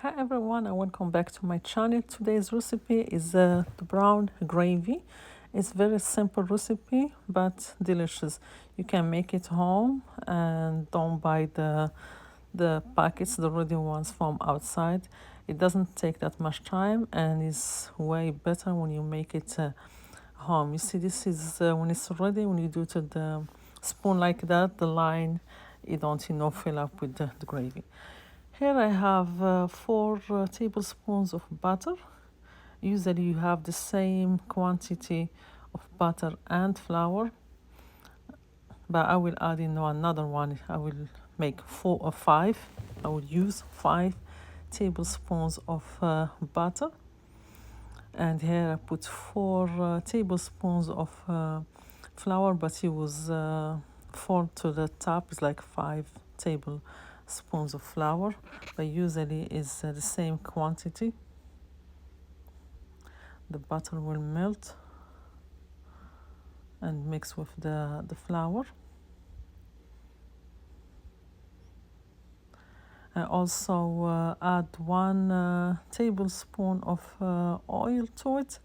Hi everyone and welcome back to my channel. Today's recipe is the brown gravy. It's very simple recipe but delicious. You can make it home and don't buy the packets, the ready ones from outside. It doesn't take that much time and is way better when you make it home. You see, this is when it's ready, when you do it with the spoon like that, the line, you don't fill up with the gravy. Here I have 4 tablespoons of butter. Usually you have the same quantity of butter and flour, but I will add in another one. I will make 4 or 5. I will use 5 tablespoons of butter. And here I put 4 tablespoons of flour, but it was 4 to the top. It's like 5 tablespoons of flour, but usually is the same quantity. The butter will melt and mix with the flour. I also add 1 tablespoon of oil to it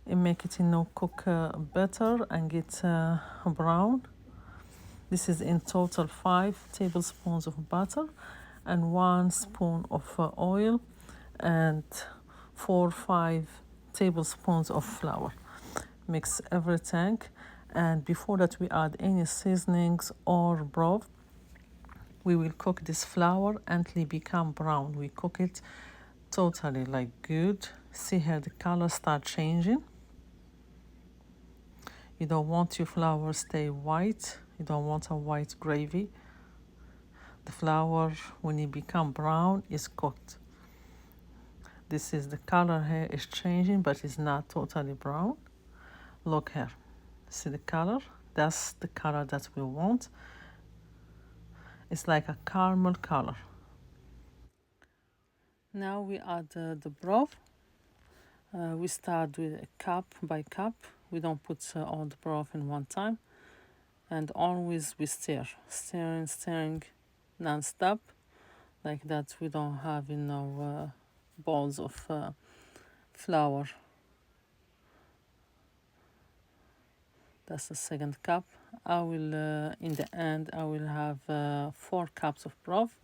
and make it cook better and get brown. This is in total 5 tablespoons of butter and 1 spoon of oil and 4 or 5 tablespoons of flour. Mix everything, and before that we add any seasonings or broth. We will cook this flour until it become brown. We cook it totally like good. See here the color start changing. You don't want your flour stay white. You don't want a white gravy. The flour, when it become brown, is cooked. This is the color here is changing, but it's not totally brown. Look here. See the color? That's the color that we want. It's like a caramel color. Now we add the broth. We start with cup by cup. We don't put all the broth in one time. And always we stirring non-stop. Like that we don't have balls of flour. That's the second cup. I will, in the end, I will have 4 cups of broth.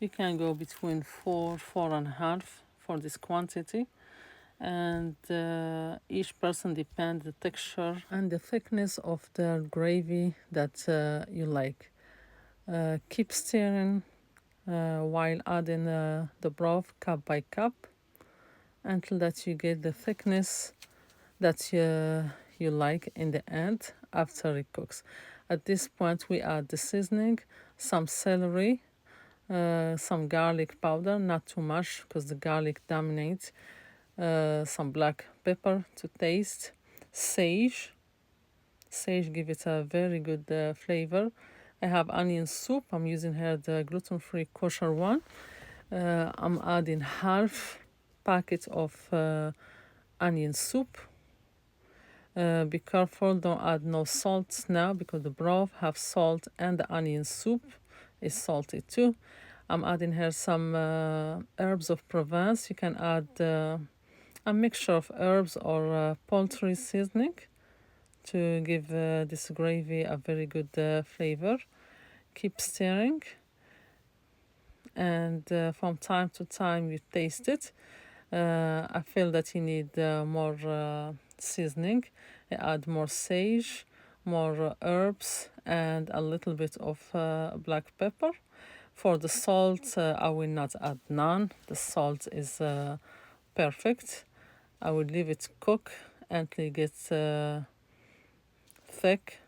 You can go between 4.5 for this quantity. And each person depends the texture and the thickness of the gravy that you like. Keep stirring while adding the broth cup by cup until that you get the thickness that you like in the end after it cooks. At this point we add the seasoning, some celery, some garlic powder, not too much because the garlic dominates, some black pepper to taste, sage give it a very good flavor. I have onion soup. I'm using here the gluten-free kosher one. I'm adding half packet of onion soup. Be careful, don't add no salt now because the broth have salt and the onion soup is salty too. I'm adding here some herbs of Provence. You can add a mixture of herbs or poultry seasoning to give this gravy a very good flavor. Keep stirring, and from time to time you taste it. I feel that you need more seasoning. I add more sage, more herbs, and a little bit of black pepper. For the salt, I will not add none. The salt is perfect. I will leave it cook until it gets thick,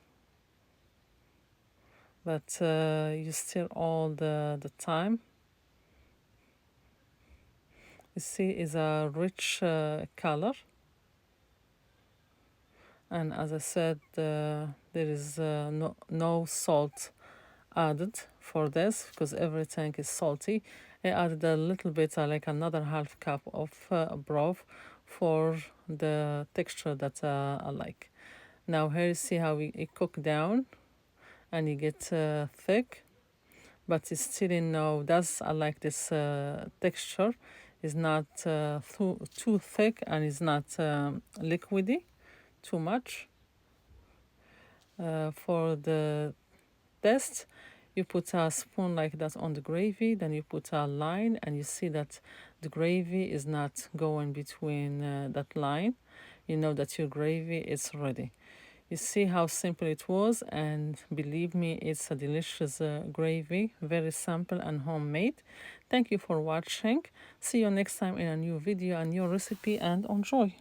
but you stir all the time. You see, it's a rich color, and as I said, there is no salt added for this because everything is salty. I added a little bit, like another half cup of broth for the texture that I like. Now here you see how it cook down and you get thick, but it's still does I like this texture. It's not too thick, and it's not liquidy too much. For the test, you put a spoon like that on the gravy, then you put a line, and you see that the gravy is not going between that line. You know that your gravy is ready. You see how simple it was, and believe me, it's a delicious gravy, very simple and homemade. Thank you for watching. See you next time in a new video, a new recipe, and enjoy.